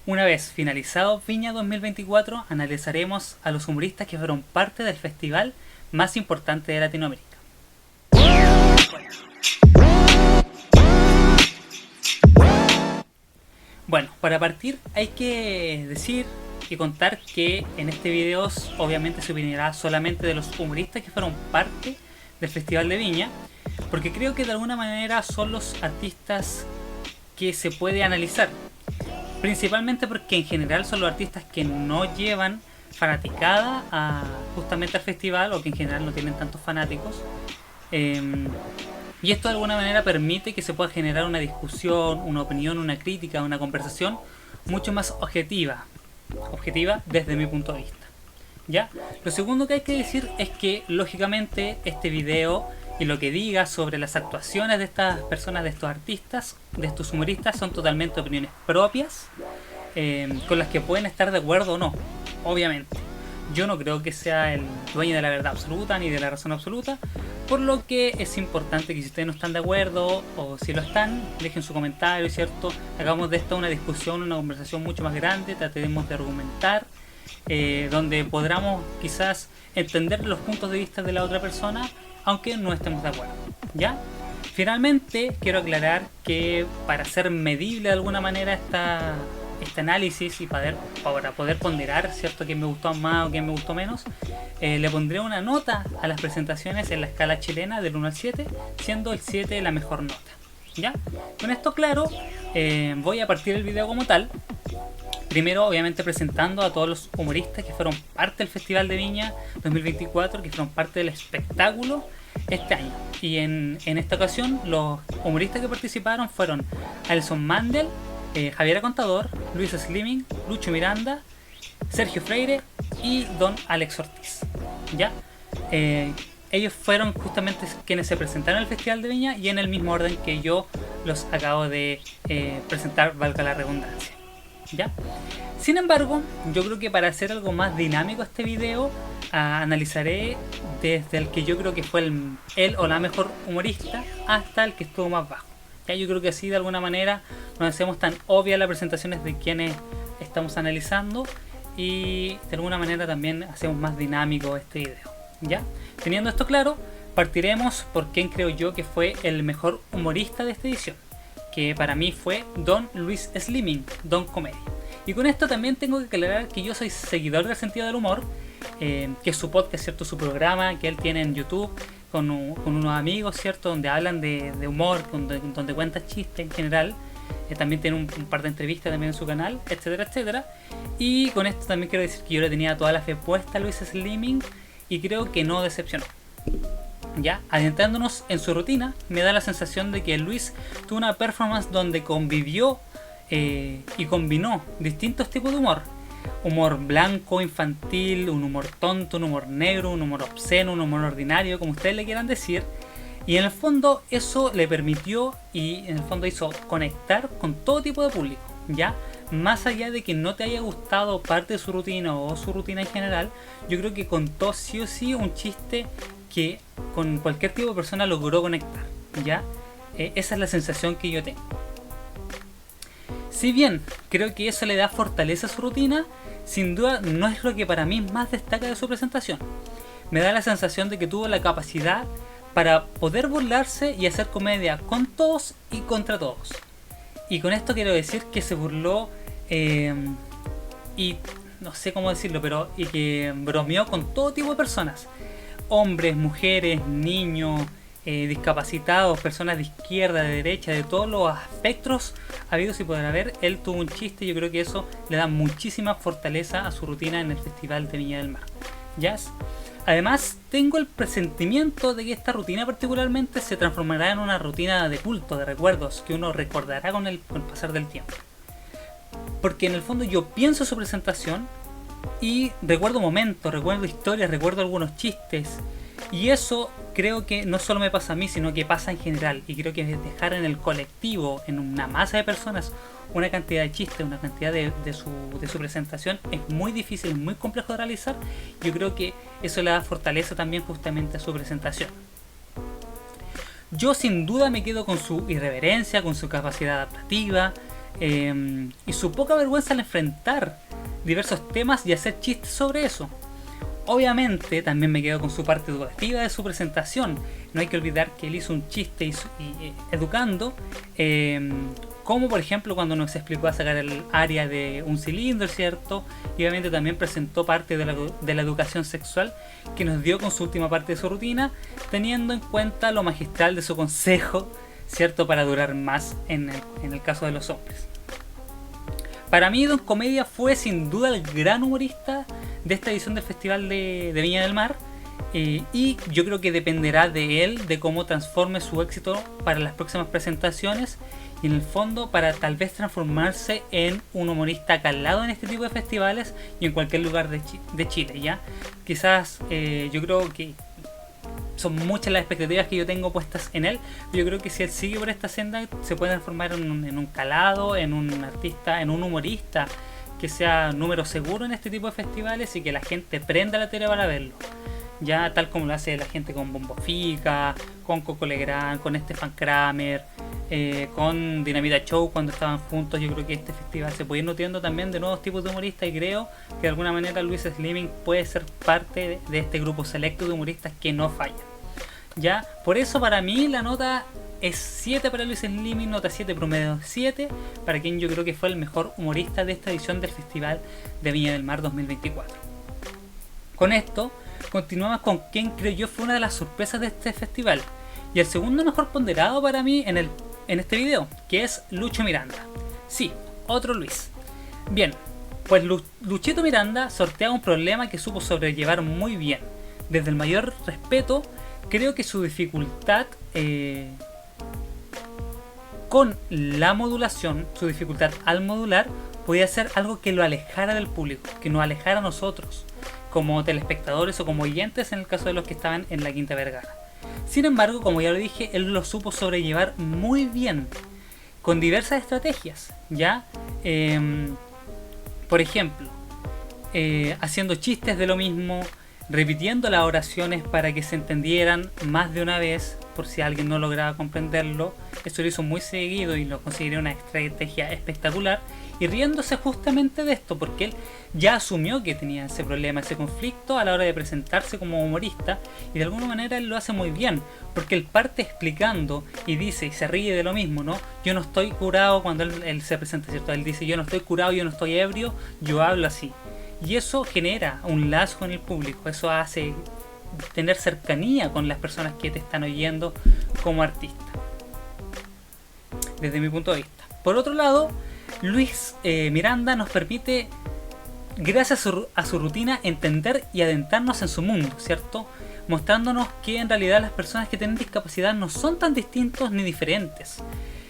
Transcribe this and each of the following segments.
Una vez finalizado Viña 2024, analizaremos a los humoristas que fueron parte del festival más importante de Latinoamérica. Bueno, para partir hay que decir y contar que en este video obviamente se opinará solamente de los humoristas que fueron parte del Festival de Viña, porque creo que de alguna manera son los artistas que se puede analizar. Principalmente porque en general son los artistas que no llevan fanaticada justamente al festival, o que en general no tienen tantos fanáticos. Y esto de alguna manera permite que se pueda generar una discusión, una opinión, una crítica, una conversación mucho más objetiva desde mi punto de vista. ¿Ya? Lo segundo que hay que decir es que lógicamente este video y lo que diga sobre las actuaciones de estas personas, de estos artistas, de estos humoristas, son totalmente opiniones propias, con las que pueden estar de acuerdo o no, obviamente. Yo no creo que sea el dueño de la verdad absoluta ni de la razón absoluta, por lo que es importante que si ustedes no están de acuerdo, o si lo están, dejen su comentario, ¿cierto? Hagamos de esto una discusión, una conversación mucho más grande, tratemos de argumentar, donde podamos quizás entender los puntos de vista de la otra persona, aunque no estemos de acuerdo, ¿ya? Finalmente, quiero aclarar que para ser medible de alguna manera este análisis y para poder ponderar, ¿cierto?, quién me gustó más o quién me gustó menos, le pondré una nota a las presentaciones en la escala chilena del 1 al 7, siendo el 7 la mejor nota, ¿ya? Con esto claro, voy a partir el video como tal. Primero, obviamente, presentando a todos los humoristas que fueron parte del Festival de Viña 2024, que fueron parte del espectáculo este año. Y en esta ocasión, los humoristas que participaron fueron Alison Mandel, Javiera Contador, Luis Slimming, Lucho Miranda, Sergio Freire y Don Alex Ortiz. ¿Ya? Ellos fueron justamente quienes se presentaron al Festival de Viña y en el mismo orden que yo los acabo de presentar, valga la redundancia. ¿Ya? Sin embargo, yo creo que para hacer algo más dinámico este video, analizaré desde el que yo creo que fue el o la mejor humorista hasta el que estuvo más bajo. ¿Ya? Yo creo que así de alguna manera no hacemos tan obvias las presentaciones de quienes estamos analizando y de alguna manera también hacemos más dinámico este video. ¿Ya? Teniendo esto claro, partiremos por quién creo yo que fue el mejor humorista de esta edición, que para mí fue Don Luis Slimming, Don Comedia. Y con esto también tengo que aclarar que yo soy seguidor del Sentido del Humor, que es su podcast, ¿cierto? Su programa que él tiene en YouTube con unos amigos, ¿cierto? Donde hablan de humor, donde cuenta chistes en general. También tiene un par de entrevistas también en su canal, etcétera, etcétera. Y con esto también quiero decir que yo le tenía toda la fe puesta a Luis Slimming y creo que no decepcionó. Ya, adentrándonos en su rutina, me da la sensación de que Luis tuvo una performance donde convivió y combinó distintos tipos de humor. Humor blanco, infantil, un humor tonto, un humor negro, un humor obsceno, un humor ordinario, como ustedes le quieran decir. Y en el fondo eso le permitió y en el fondo hizo conectar con todo tipo de público, ¿ya? Más allá de que no te haya gustado parte de su rutina o su rutina en general, yo creo que contó sí o sí un chiste que con cualquier tipo de persona logró conectar, ¿ya? Esa es la sensación que yo tengo. Si bien creo que eso le da fortaleza a su rutina, sin duda no es lo que para mí más destaca de su presentación. Me da la sensación de que tuvo la capacidad para poder burlarse y hacer comedia con todos y contra todos. Y con esto quiero decir que se burló y no sé cómo decirlo, pero y que bromeó con todo tipo de personas. Hombres, mujeres, niños, discapacitados, personas de izquierda, de derecha, de todos los espectros habidos y poder haber. Él tuvo un chiste y yo creo que eso le da muchísima fortaleza a su rutina en el Festival de Viña del Mar. ¿Ya? Además, tengo el presentimiento de que esta rutina particularmente se transformará en una rutina de culto, de recuerdos, que uno recordará con el pasar del tiempo. Porque en el fondo yo pienso su presentación y recuerdo momentos, recuerdo historias, recuerdo algunos chistes. Y eso creo que no solo me pasa a mí, sino que pasa en general. Y creo que dejar en el colectivo, en una masa de personas, una cantidad de chistes, una cantidad de su presentación es muy difícil, es muy complejo de realizar. Yo creo que eso le da fortaleza también justamente a su presentación. Yo sin duda me quedo con su irreverencia, con su capacidad adaptativa, y su poca vergüenza al enfrentar diversos temas y hacer chistes sobre eso. Obviamente también me quedo con su parte educativa de su presentación. No hay que olvidar que él hizo un chiste educando, como por ejemplo cuando nos explicó a sacar el área de un cilindro, ¿cierto? Y obviamente también presentó parte de la educación sexual que nos dio con su última parte de su rutina, teniendo en cuenta lo magistral de su consejo, ¿cierto? Para durar más en el caso de los hombres. Para mí Don Comedia fue sin duda el gran humorista de esta edición del Festival de Viña del Mar, y yo creo que dependerá de él, de cómo transforme su éxito para las próximas presentaciones y en el fondo para tal vez transformarse en un humorista calado en este tipo de festivales y en cualquier lugar de Chile, ¿ya? Quizás yo creo que son muchas las expectativas que yo tengo puestas en él. Yo creo que si él sigue por esta senda se puede transformar en un calado, en un artista, en un humorista que sea número seguro en este tipo de festivales y que la gente prenda la tele para verlo. Ya tal como lo hace la gente con Bombo Fica, con Coco Legrand, con Stefan Kramer, con Dinamita Show cuando estaban juntos. Yo creo que este festival se puede ir nutriendo también de nuevos tipos de humoristas y creo que de alguna manera Luis Slimming puede ser parte de este grupo selecto de humoristas que no fallan. Ya, por eso para mí la nota es 7 para Luis Slimming, nota 7, promedio 7, para quien yo creo que fue el mejor humorista de esta edición del Festival de Viña del Mar 2024. Con esto, continuamos con quien creo yo fue una de las sorpresas de este festival, y el segundo mejor ponderado para mí en este video, que es Lucho Miranda. Sí, otro Luis. Bien, pues Luchito Miranda sorteaba un problema que supo sobrellevar muy bien. Desde el mayor respeto, creo que su dificultad con la modulación, su dificultad al modular, podía ser algo que lo alejara del público, que nos alejara a nosotros, como telespectadores o como oyentes en el caso de los que estaban en la Quinta Vergara. Sin embargo, como ya lo dije, él lo supo sobrellevar muy bien, con diversas estrategias, ¿ya? Por ejemplo, haciendo chistes de lo mismo, repitiendo las oraciones para que se entendieran más de una vez, por si alguien no lograba comprenderlo. Eso lo hizo muy seguido y lo consideré una estrategia espectacular, y riéndose justamente de esto, porque él ya asumió que tenía ese problema, ese conflicto a la hora de presentarse como humorista, y de alguna manera él lo hace muy bien, porque él parte explicando y dice y se ríe de lo mismo, ¿no? Yo no estoy curado cuando él se presenta, ¿cierto? Él dice yo no estoy curado, yo no estoy ebrio, yo hablo así. Y eso genera un lazo con el público, eso hace tener cercanía con las personas que te están oyendo como artista, desde mi punto de vista. Por otro lado, Luis Miranda nos permite, gracias a su rutina, entender y adentrarnos en su mundo, ¿cierto? Mostrándonos que en realidad las personas que tienen discapacidad no son tan distintos ni diferentes,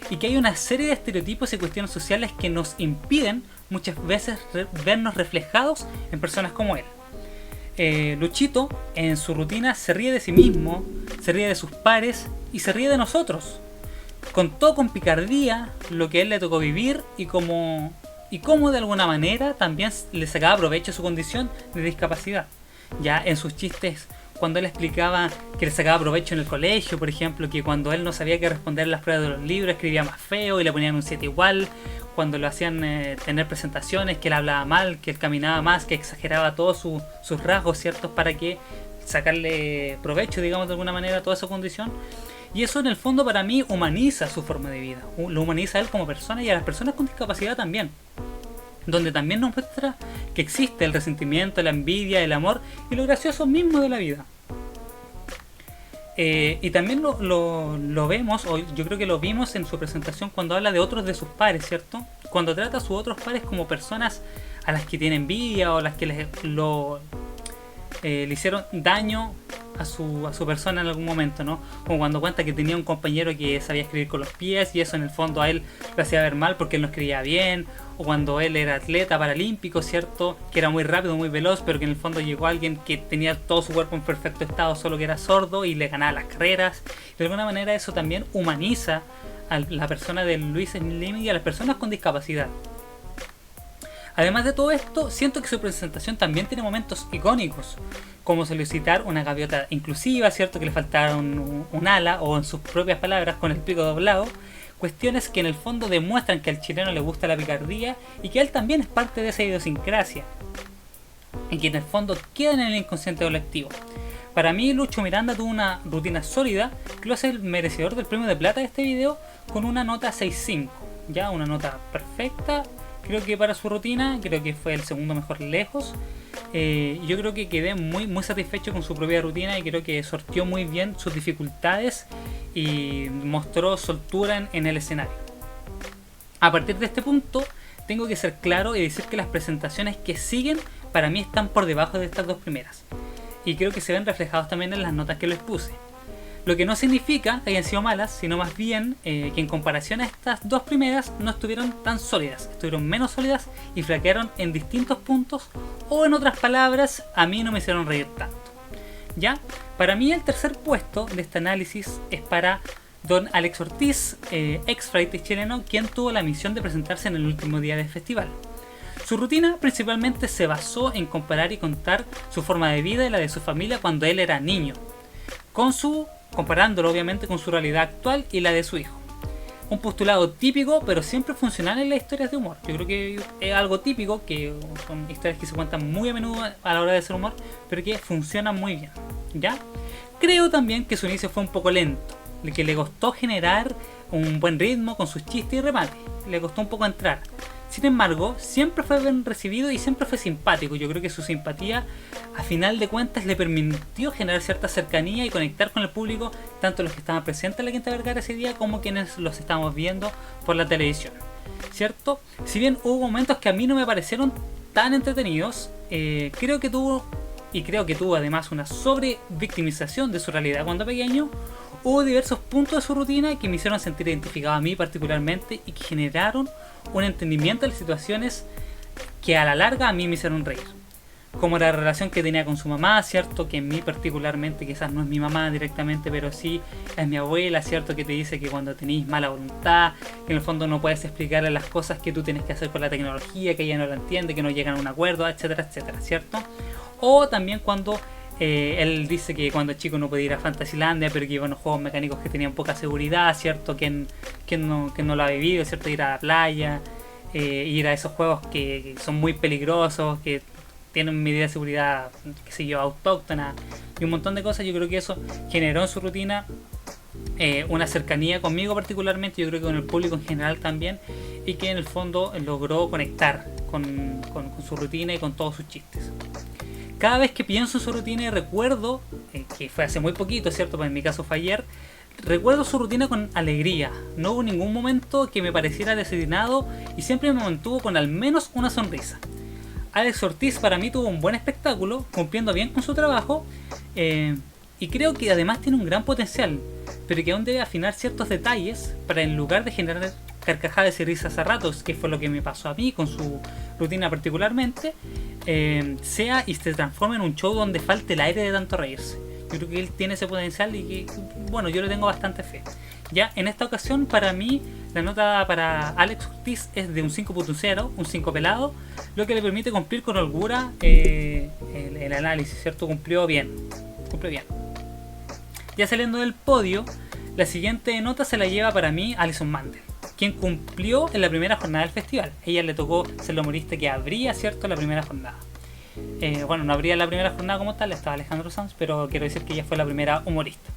y que hay una serie de estereotipos y cuestiones sociales que nos impiden muchas veces vernos reflejados en personas como él. Luchito en su rutina se ríe de sí mismo, se ríe de sus pares y se ríe de nosotros. Contó con picardía lo que a él le tocó vivir y cómo de alguna manera también le sacaba provecho a su condición de discapacidad. Ya en sus chistes, cuando él explicaba que le sacaba provecho en el colegio, por ejemplo, que cuando él no sabía qué responder en las pruebas de los libros, escribía más feo y le ponían un 7 igual. Cuando lo hacían tener presentaciones, que él hablaba mal, que él caminaba más, que exageraba todos sus rasgos, ¿ciertos? Para que sacarle provecho, digamos, de alguna manera a toda esa condición. Y eso en el fondo para mí humaniza su forma de vida, lo humaniza a él como persona y a las personas con discapacidad también, donde también nos muestra que existe el resentimiento, la envidia, el amor y lo gracioso mismo de la vida. Y también lo vemos, o yo creo que lo vimos en su presentación cuando habla de otros de sus pares, ¿cierto? Cuando trata a sus otros pares como personas a las que tiene envidia o a las que le hicieron daño a su persona en algún momento, ¿no? Como cuando cuenta que tenía un compañero que sabía escribir con los pies y eso en el fondo a él lo hacía ver mal porque él no escribía bien, o cuando él era atleta paralímpico, ¿cierto? Que era muy rápido, muy veloz, pero que en el fondo llegó alguien que tenía todo su cuerpo en perfecto estado, solo que era sordo y le ganaba las carreras. De alguna manera eso también humaniza a la persona de Luis Slimming y a las personas con discapacidad. Además de todo esto, siento que su presentación también tiene momentos icónicos, como solicitar una gaviota inclusiva, ¿cierto? Que le faltara un ala, o en sus propias palabras, con el pico doblado, Cuestiones que en el fondo demuestran que al chileno le gusta la picardía y que él también es parte de esa idiosincrasia y que en el fondo quedan en el inconsciente colectivo. Para mí, Lucho Miranda tuvo una rutina sólida que lo hace el merecedor del premio de plata de este video con una nota 6.5, ya una nota perfecta, creo que para su rutina, creo que fue el segundo mejor lejos. Yo creo que quedé muy satisfecho con su propia rutina y creo que sorteó muy bien sus dificultades y mostró soltura en el escenario. A partir de este punto, tengo que ser claro y decir que las presentaciones que siguen para mí están por debajo de estas dos primeras. Y creo que se ven reflejados también en las notas que les puse. Lo que no significa que hayan sido malas, sino más bien que en comparación a estas dos primeras no estuvieron tan sólidas, estuvieron menos sólidas y flaquearon en distintos puntos, o en otras palabras, a mí no me hicieron reír tanto. ¿Ya? Para mí el tercer puesto de este análisis es para don Alex Ortiz, ex flight chileno, quien tuvo la misión de presentarse en el último día del festival. Su rutina principalmente se basó en comparar y contar su forma de vida y la de su familia cuando él era niño, comparándolo obviamente con su realidad actual y la de su hijo. Un postulado típico, pero siempre funcional en las historias de humor. Yo creo que es algo típico, que son historias que se cuentan muy a menudo a la hora de hacer humor, pero que funcionan muy bien, ¿ya? Creo también que su inicio fue un poco lento, que le costó generar un buen ritmo con sus chistes y remates, le costó un poco entrar. Sin embargo, siempre fue bien recibido y siempre fue simpático. Yo creo que su simpatía, a final de cuentas, le permitió generar cierta cercanía y conectar con el público, tanto los que estaban presentes en la Quinta Vergara ese día como quienes los estábamos viendo por la televisión, ¿cierto? Si bien hubo momentos que a mí no me parecieron tan entretenidos, creo que tuvo además una sobrevictimización de su realidad cuando pequeño. Hubo diversos puntos de su rutina que me hicieron sentir identificado a mí particularmente y que generaron un entendimiento de las situaciones que a la larga a mí me hicieron reír. Como la relación que tenía con su mamá, ¿cierto? Que en mí particularmente quizás no es mi mamá directamente, pero sí es mi abuela, ¿cierto? Que te dice que cuando tenéis mala voluntad, que en el fondo no puedes explicarle las cosas que tú tienes que hacer con la tecnología, que ella no la entiende, que no llegan a un acuerdo, etcétera, etcétera, ¿cierto? O también cuando él dice que cuando chico no podía ir a Fantasylandia, pero que iba a unos juegos mecánicos que tenían poca seguridad, ¿cierto? Que no lo ha vivido, ¿cierto? Ir a la playa, ir a esos juegos que son muy peligrosos, que tienen medidas de seguridad, qué sé yo, autóctonas y un montón de cosas. Yo creo que eso generó en su rutina una cercanía conmigo particularmente, yo creo que con el público en general también, y que en el fondo logró conectar con su rutina y con todos sus chistes. Cada vez que pienso en su rutina y recuerdo, que fue hace muy poquito, ¿cierto? Pues en mi caso fue ayer, recuerdo su rutina con alegría. No hubo ningún momento que me pareciera desordenado y siempre me mantuvo con al menos una sonrisa. Alex Ortiz para mí tuvo un buen espectáculo, cumpliendo bien con su trabajo, y creo que además tiene un gran potencial, pero que aún debe afinar ciertos detalles para, en lugar de generar carcajadas y risas a ratos, que fue lo que me pasó a mí con su rutina particularmente, sea y se transforme en un show donde falte el aire de tanto reírse. Yo creo que él tiene ese potencial y que, bueno, yo le tengo bastante fe. Ya en esta ocasión, para mí, la nota para Alex Ortiz es de un 5.0, un 5 pelado, lo que le permite cumplir con holgura el análisis, ¿cierto? Cumplió bien. Ya saliendo del podio, la siguiente nota se la lleva para mí Alison Mandel, quien cumplió en la primera jornada del festival. Ella le tocó ser la humorista que abría, ¿cierto?, la primera jornada. Bueno, no abría la primera jornada como tal, estaba Alejandro Sanz, pero quiero decir que ella fue la primera humorista.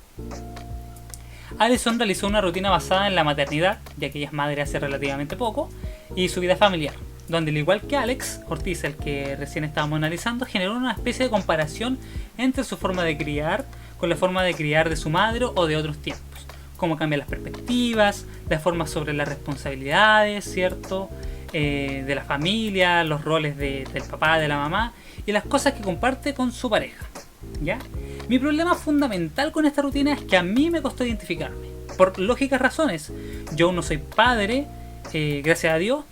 Alison realizó una rutina basada en la maternidad, ya que ella es madre hace relativamente poco, y su vida familiar, donde al igual que Alex Ortiz, el que recién estábamos analizando, generó una especie de comparación entre su forma de criar con la forma de criar de su madre o de otros tiempos. Cómo cambian las perspectivas, las formas sobre las responsabilidades, ¿cierto? De la familia, los roles del papá, de la mamá y las cosas que comparte con su pareja, ¿ya? Mi problema fundamental con esta rutina es que a mí me costó identificarme, por lógicas razones. Yo aún no soy padre, gracias a Dios,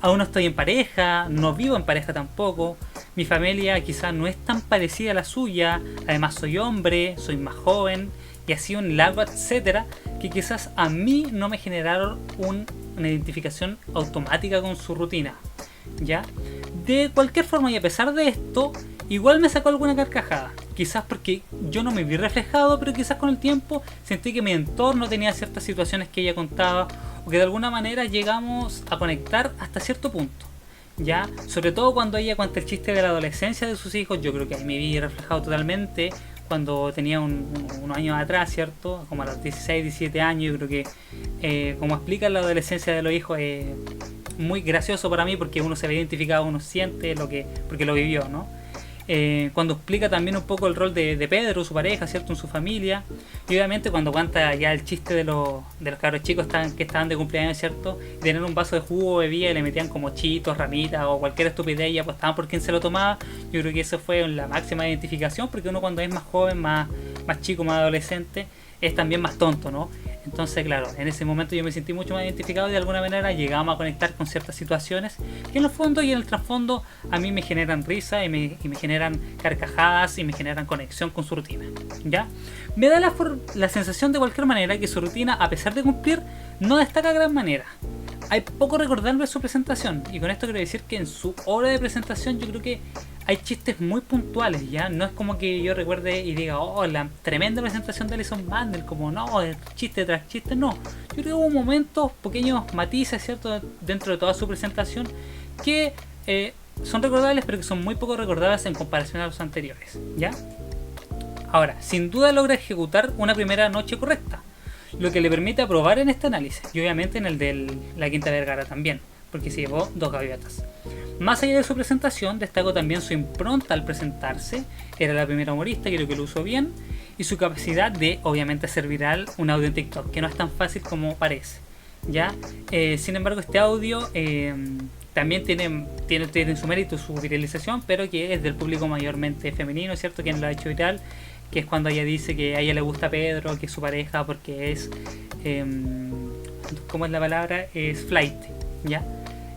aún no estoy en pareja, no vivo en pareja tampoco, mi familia quizás no es tan parecida a la suya, además soy hombre, soy más joven, y así un largo etcétera, que quizás a mí no me generaron una identificación automática con su rutina, ¿ya? De cualquier forma, y a pesar de esto, igual me sacó alguna carcajada, quizás porque yo no me vi reflejado, pero quizás con el tiempo sentí que mi entorno tenía ciertas situaciones que ella contaba, o que de alguna manera llegamos a conectar hasta cierto punto. Ya, sobre todo cuando ella cuenta el chiste de la adolescencia de sus hijos, yo creo que ahí me vi reflejado totalmente cuando tenía unos años atrás, ¿cierto? Como a los 16, 17 años, yo creo que como explica la adolescencia de los hijos es muy gracioso para mí porque uno se ve identificado, uno siente lo que, porque lo vivió, ¿no? Cuando explica también un poco el rol de Pedro, su pareja, ¿cierto? En su familia. Y obviamente cuando cuenta ya el chiste de los cabros chicos que estaban de cumpleaños, ¿cierto? Y tenían un vaso de jugo o bebida y le metían como chitos, ramitas o cualquier estupidez y apostaban por quién se lo tomaba. Yo creo que eso fue la máxima identificación porque uno cuando es más joven, más chico, más adolescente, es también más tonto, ¿no? Entonces, claro, en ese momento yo me sentí mucho más identificado y de alguna manera llegamos a conectar con ciertas situaciones que en el fondo y en el trasfondo a mí me generan risa y me generan carcajadas y me generan conexión con su rutina, ¿ya? Me da la sensación de cualquier manera que su rutina, a pesar de cumplir, no destaca de gran manera. Hay poco recordable de su presentación y con esto quiero decir que en su hora de presentación yo creo que hay chistes muy puntuales, ya no es como que yo recuerde y diga, oh, la tremenda presentación de Alison Mandel, como no, chiste tras chiste, no. Yo creo que hubo momentos, pequeños matices, ¿cierto?, dentro de toda su presentación que son recordables, pero que son muy poco recordables en comparación a los anteriores, ¿ya? Ahora, sin duda logra ejecutar una primera noche correcta, lo que le permite aprobar en este análisis, y obviamente en el de la Quinta Vergara también, porque se llevó 2 gaviotas. Más allá de su presentación, destacó también su impronta al presentarse, era la primera humorista, creo que lo usó bien, y su capacidad de, obviamente, hacer viral un audio en TikTok, que no es tan fácil como parece, ¿ya? Sin embargo, este audio también tiene su mérito, su viralización, pero que es del público mayormente femenino, ¿cierto? Quien lo ha hecho viral, que es cuando ella dice que a ella le gusta Pedro, que es su pareja, porque es, ¿cómo es la palabra? Es flight, ¿ya?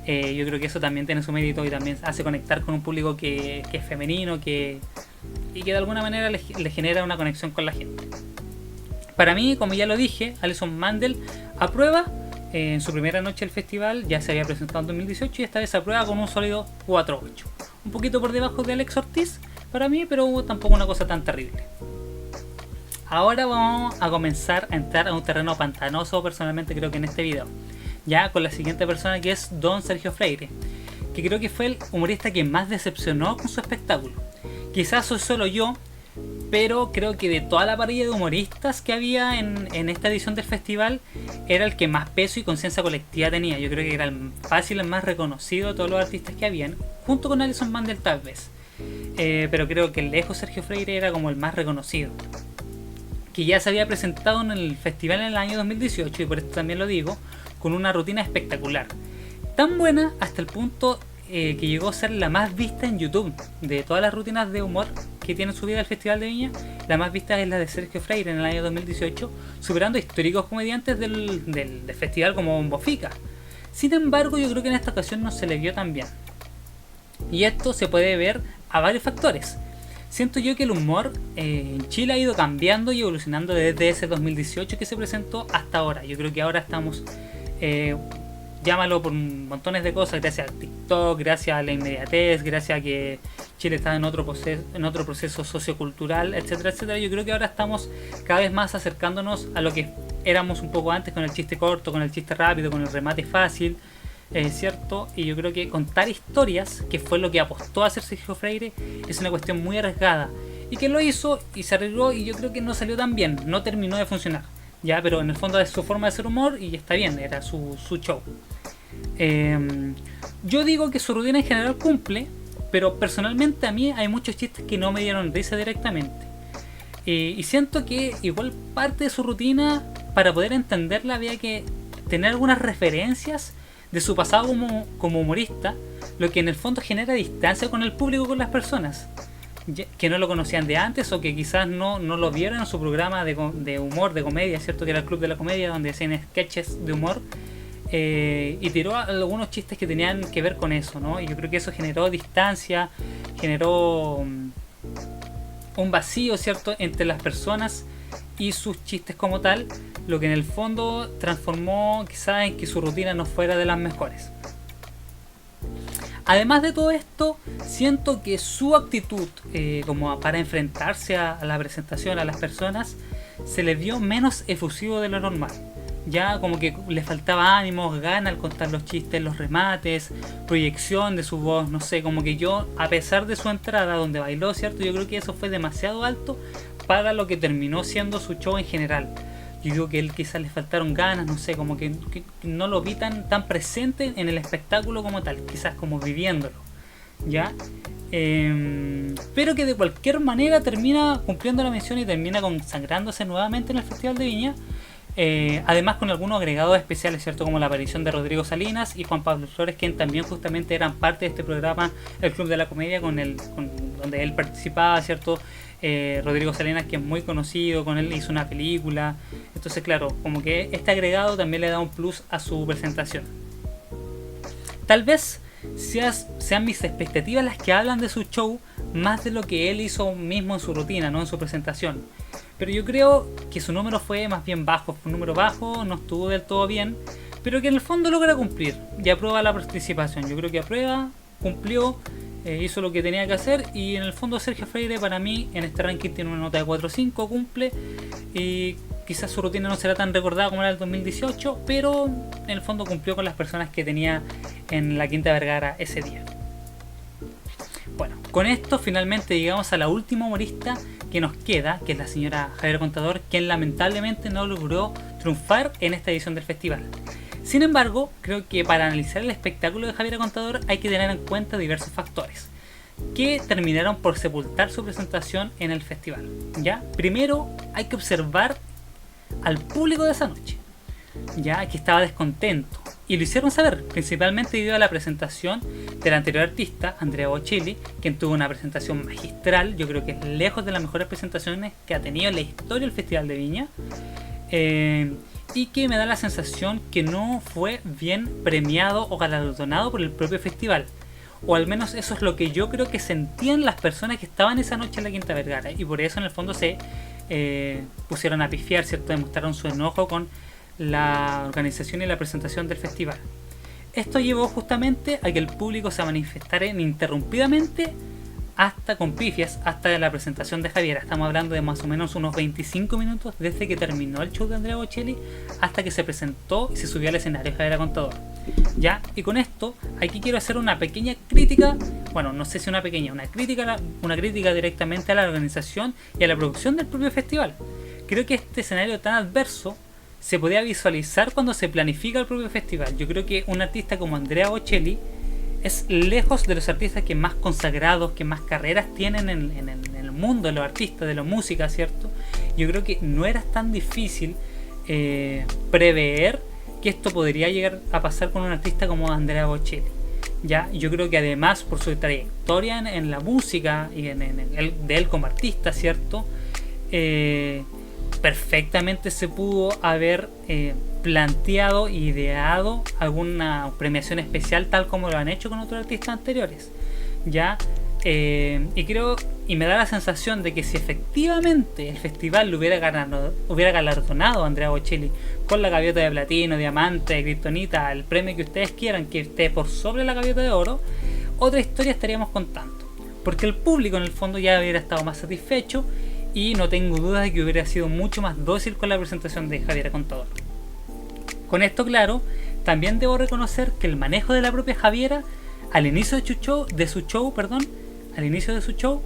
Yo creo que eso también tiene su mérito y también hace conectar con un público que es femenino y que de alguna manera le genera una conexión con la gente. Para mí, como ya lo dije, Alison Mandel aprueba en su primera noche del festival, ya se había presentado en 2018 y esta vez aprueba con un sólido 4.8. Un poquito por debajo de Alex Ortiz para mí, pero tampoco una cosa tan terrible. Ahora vamos a comenzar a entrar a un terreno pantanoso personalmente creo que en este video. Ya con la siguiente persona, que es Don Sergio Freire, que creo que fue el humorista que más decepcionó con su espectáculo. Quizás soy solo yo, pero creo que de toda la parrilla de humoristas que había en esta edición del festival, era el que más peso y conciencia colectiva tenía. Yo creo que era el fácil, el más reconocido de todos los artistas que habían, junto con Alison Mandel tal vez. Pero creo que lejos Sergio Freire era como el más reconocido, que ya se había presentado en el festival en el año 2018, y por esto también lo digo, con una rutina espectacular, tan buena hasta el punto que llegó a ser la más vista en YouTube. De todas las rutinas de humor que tiene subida el Festival de Viña, la más vista es la de Sergio Freire en el año 2018, superando históricos comediantes del festival como Bofica. Sin embargo, yo creo que en esta ocasión no se le vio tan bien, y esto se puede ver a varios factores. Siento yo que el humor en Chile ha ido cambiando y evolucionando desde ese 2018 que se presentó hasta ahora. Yo creo que ahora estamos, llámalo por montones de cosas, gracias al TikTok, gracias a la inmediatez, gracias a que Chile está en otro proceso sociocultural, etcétera, etcétera. Yo creo que ahora estamos cada vez más acercándonos a lo que éramos un poco antes, con el chiste corto, con el chiste rápido, con el remate fácil, ¿cierto? Y yo creo que contar historias, que fue lo que apostó a hacer Sergio Freire, es una cuestión muy arriesgada, y que lo hizo y se arriesgó, y yo creo que no salió tan bien, no terminó de funcionar, ya, pero en el fondo es su forma de hacer humor y está bien, era su show. Yo digo que su rutina en general cumple, pero personalmente a mí hay muchos chistes que no me dieron risa directamente, y siento que igual parte de su rutina, para poder entenderla, había que tener algunas referencias de su pasado como humorista, lo que en el fondo genera distancia con el público, con las personas que no lo conocían de antes, o que quizás no lo vieron en su programa de humor, de comedia, ¿cierto? Que era el Club de la Comedia, donde hacían sketches de humor, y tiró algunos chistes que tenían que ver con eso, ¿no? Y yo creo que eso generó distancia, generó un vacío, ¿cierto?, entre las personas y sus chistes como tal, lo que en el fondo transformó quizás en que su rutina no fuera de las mejores. Además de todo esto, siento que su actitud como para enfrentarse a la presentación, a las personas, se le vio menos efusivo de lo normal. Ya como que le faltaba ánimo, gana al contar los chistes, los remates, proyección de su voz, no sé, como que yo, a pesar de su entrada donde bailó, ¿cierto? Yo creo que eso fue demasiado alto para lo que terminó siendo su show en general. Yo digo que él quizás le faltaron ganas, no sé, como que no lo vi tan presente en el espectáculo como tal, quizás como viviéndolo, ¿ya? Pero que de cualquier manera termina cumpliendo la misión y termina consagrándose nuevamente en el Festival de Viña. Además con algunos agregados especiales, ¿cierto? Como la aparición de Rodrigo Salinas y Juan Pablo Flores, que también justamente eran parte de este programa, el Club de la Comedia, donde él participaba, ¿cierto? Rodrigo Salinas, que es muy conocido, con él hizo una película. Entonces, claro, como que este agregado también le da un plus a su presentación. Tal vez sean mis expectativas las que hablan de su show más de lo que él hizo mismo en su rutina, no en su presentación. Pero yo creo que su número fue más bien bajo, fue un número bajo, no estuvo del todo bien, pero que en el fondo logra cumplir y aprueba la participación. Yo creo que aprueba, cumplió, hizo lo que tenía que hacer, y en el fondo Sergio Freire para mí en este ranking tiene una nota de 4.5, cumple, y quizás su rutina no será tan recordada como era el 2018, pero en el fondo cumplió con las personas que tenía en la Quinta Vergara ese día. Bueno, con esto finalmente llegamos a la última humorista que nos queda, que es la señora Javiera Contador, quien lamentablemente no logró triunfar en esta edición del festival. Sin embargo, creo que para analizar el espectáculo de Javiera Contador hay que tener en cuenta diversos factores que terminaron por sepultar su presentación en el festival. ¿Ya? Primero, hay que observar al público de esa noche, ya que estaba descontento, y lo hicieron saber, principalmente debido a la presentación del anterior artista, Andrea Bocelli, quien tuvo una presentación magistral. Yo creo que es lejos de las mejores presentaciones que ha tenido en la historia del Festival de Viña, y que me da la sensación que no fue bien premiado o galardonado por el propio festival, o al menos eso es lo que yo creo que sentían las personas que estaban esa noche en la Quinta Vergara, y por eso en el fondo se pusieron a pifiar, ¿cierto? Demostraron su enojo con la organización y la presentación del festival. Esto llevó justamente a que el público se manifestara ininterrumpidamente hasta con pifias, hasta la presentación de Javiera. Estamos hablando de más o menos unos 25 minutos desde que terminó el show de Andrea Bocelli hasta que se presentó y se subió al escenario Javiera Contador. Ya, y con esto aquí quiero hacer una pequeña crítica, bueno, no sé si una crítica directamente a la organización y a la producción del propio festival. Creo que este escenario tan adverso se podía visualizar cuando se planifica el propio festival. Yo creo que un artista como Andrea Bocelli es lejos de los artistas que más consagrados, que más carreras tienen en el mundo de los artistas, de la música, ¿cierto? Yo creo que no era tan difícil prever que esto podría llegar a pasar con un artista como Andrea Bocelli. Ya, yo creo que además por su trayectoria en la música y de él como artista, ¿cierto? Perfectamente se pudo haber planteado, ideado alguna premiación especial tal como lo han hecho con otros artistas anteriores, ya, y creo y me da la sensación de que si efectivamente el festival le hubiera galardonado a Andrea Bocelli con la gaviota de platino, diamante, kriptonita, el premio que ustedes quieran, que esté por sobre la gaviota de oro, otra historia estaríamos contando, porque el público en el fondo ya hubiera estado más satisfecho. Y no tengo dudas de que hubiera sido mucho más dócil con la presentación de Javiera Contador. Con esto claro, también debo reconocer que el manejo de la propia Javiera al inicio de su show,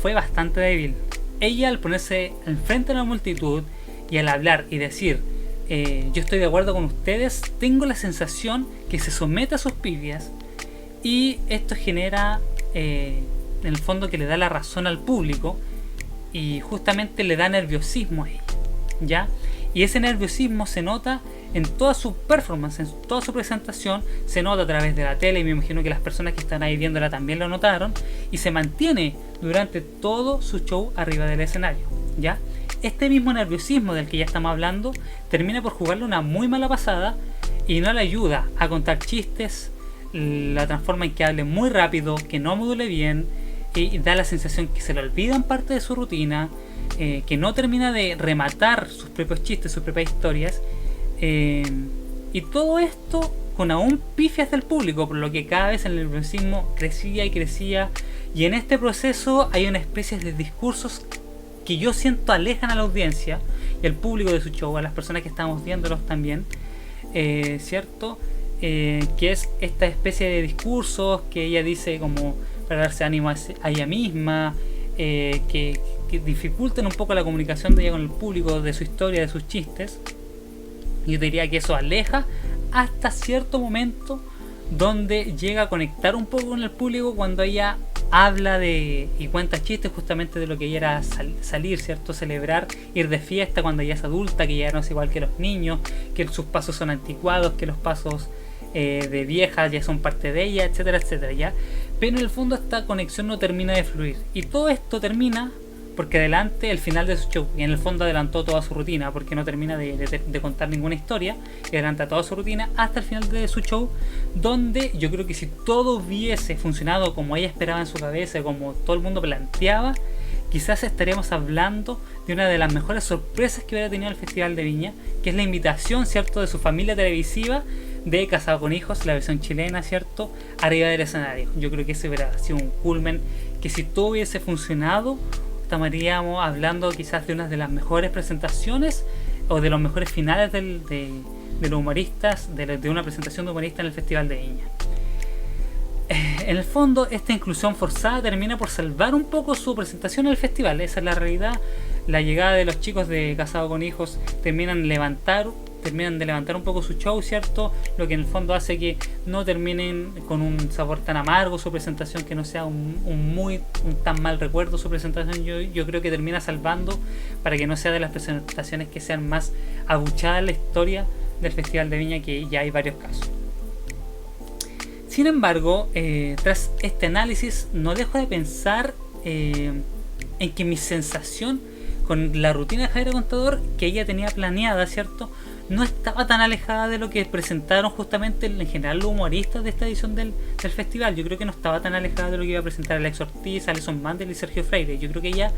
fue bastante débil. Ella, al ponerse al frente de la multitud y al hablar y decir yo estoy de acuerdo con ustedes, tengo la sensación que se somete a sus pifias, y esto genera en el fondo que le da la razón al público y justamente le da nerviosismo a ella, ¿ya? Y ese nerviosismo se nota en toda su performance, en toda su presentación, se nota a través de la tele, y me imagino que las personas que están ahí viéndola también lo notaron, y se mantiene durante todo su show arriba del escenario, ¿ya? Este mismo nerviosismo del que ya estamos hablando termina por jugarle una muy mala pasada y no le ayuda a contar chistes, la transforma en que hable muy rápido, que no module bien, y da la sensación que se le olvidan parte de su rutina, que no termina de rematar sus propios chistes, sus propias historias, y todo esto con aún pifias del público, por lo que cada vez el nerviosismo crecía y crecía, y en este proceso hay una especie de discursos que yo siento alejan a la audiencia el público de su show, a las personas que estamos viéndolos también, ¿cierto? Que es esta especie de discursos que ella dice como para darse ánimo a ella misma, que dificultan un poco la comunicación de ella con el público, de su historia, de sus chistes. Yo diría que eso aleja hasta cierto momento, donde llega a conectar un poco con el público cuando ella habla de y cuenta chistes justamente de lo que ella era salir, ¿cierto? Celebrar, ir de fiesta cuando ella es adulta, que ya no es igual que los niños, que sus pasos son anticuados, que los pasos de vieja ya son parte de ella, etcétera, etcétera, ¿ya? Pero en el fondo esta conexión no termina de fluir. Y todo esto termina porque adelante el final de su show, y en el fondo adelantó toda su rutina, porque no termina de contar ninguna historia, y adelanta toda su rutina hasta el final de su show, donde yo creo que si todo hubiese funcionado como ella esperaba en su cabeza, como todo el mundo planteaba, quizás estaríamos hablando de una de las mejores sorpresas que hubiera tenido el Festival de Viña, que es la invitación, ¿cierto?, de su familia televisiva de Casado con Hijos, la versión chilena, ¿cierto?, arriba del escenario. Yo creo que ese hubiera sido un culmen, que si todo hubiese funcionado, estaríamos hablando quizás de una de las mejores presentaciones o de los mejores finales de los humoristas, de una presentación de humoristas en el Festival de Viña. En el fondo, esta inclusión forzada termina por salvar un poco su presentación en el festival. Esa es la realidad. La llegada de los chicos de Casado con Hijos terminan de levantar un poco su show, ¿cierto? Lo que en el fondo hace que no terminen con un sabor tan amargo su presentación, que no sea un tan mal recuerdo su presentación. Yo creo que termina salvando para que no sea de las presentaciones que sean más abuchadas en la historia del Festival de Viña, que ya hay varios casos. Sin embargo, tras este análisis, no dejo de pensar en que mi sensación con la rutina de Javiera Contador, que ella tenía planeada, ¿cierto?, no estaba tan alejada de lo que presentaron justamente en general los humoristas de esta edición del festival. Yo creo que no estaba tan alejada de lo que iba a presentar Alex Ortiz, Alison Mandel y Sergio Freire. Yo creo que ella,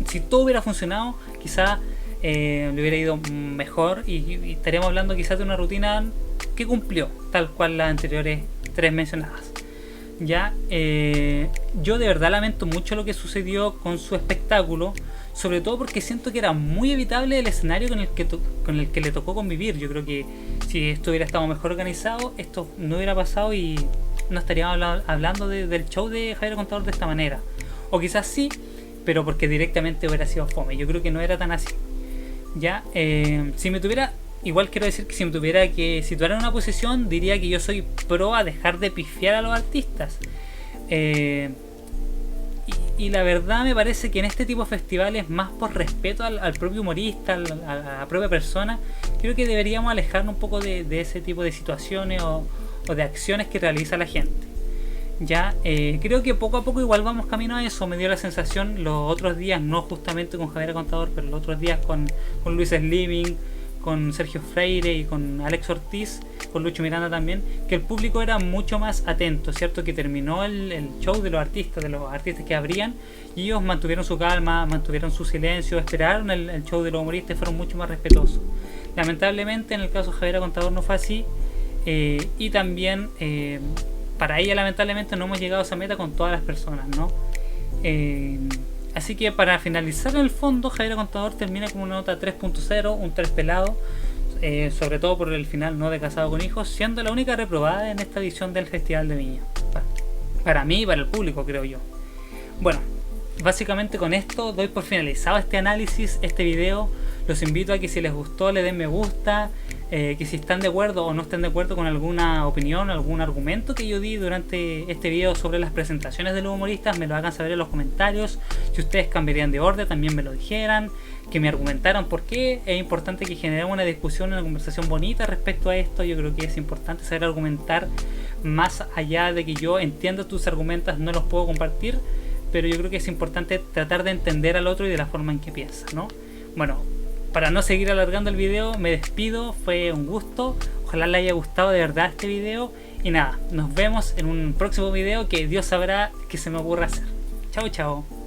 si todo hubiera funcionado, quizá le hubiera ido mejor, y estaríamos hablando quizás de una rutina que cumplió, tal cual las anteriores tres mencionadas. Ya, yo de verdad lamento mucho lo que sucedió con su espectáculo, sobre todo porque siento que era muy evitable el escenario con el que le tocó convivir. Yo creo que si esto hubiera estado mejor organizado, esto no hubiera pasado y no estaríamos hablando del show de Javiera Contador de esta manera. O quizás sí, pero porque directamente hubiera sido fome. Yo creo que no era tan así. Ya, igual quiero decir que si me tuviera que situar en una posición, diría que yo soy pro a dejar de pifiar a los artistas. Y la verdad me parece que en este tipo de festivales, más por respeto al propio humorista, a la propia persona, creo que deberíamos alejarnos un poco de ese tipo de situaciones o de acciones que realiza la gente. Ya, creo que poco a poco igual vamos camino a eso. Me dio la sensación los otros días, no justamente con Javiera Contador, pero los otros días con Luis Slimming, con Sergio Freire y con Alex Ortiz, con Lucho Miranda también, que el público era mucho más atento, ¿cierto? Que terminó el show de los artistas que abrían, y ellos mantuvieron su calma, mantuvieron su silencio, esperaron el show de los humoristas y fueron mucho más respetuosos. Lamentablemente en el caso de Javiera Contador no fue así, y también para ella lamentablemente no hemos llegado a esa meta con todas las personas, ¿no? Así que para finalizar, en el fondo, Javiera Contador termina con una nota 3.0, un 3 pelado, sobre todo por el final no de Casado con Hijos, siendo la única reprobada en esta edición del Festival de Viña. Para mí y para el público, creo yo. Bueno, básicamente con esto doy por finalizado este análisis, este video. Los invito a que si les gustó le den me gusta, que si están de acuerdo o no están de acuerdo con alguna opinión, algún argumento que yo di durante este video sobre las presentaciones de los humoristas, me lo hagan saber en los comentarios. Si ustedes cambiarían de orden, también me lo dijeran, que me argumentaran por qué. Es importante que generemos una discusión, una conversación bonita respecto a esto. Yo creo que es importante saber argumentar, más allá de que yo entiendo tus argumentos, no los puedo compartir, pero yo creo que es importante tratar de entender al otro y de la forma en que piensa, ¿no? Bueno, para no seguir alargando el video, me despido, fue un gusto, ojalá les haya gustado de verdad este video, y nada, nos vemos en un próximo video que Dios sabrá que se me ocurra hacer. Chao, chao.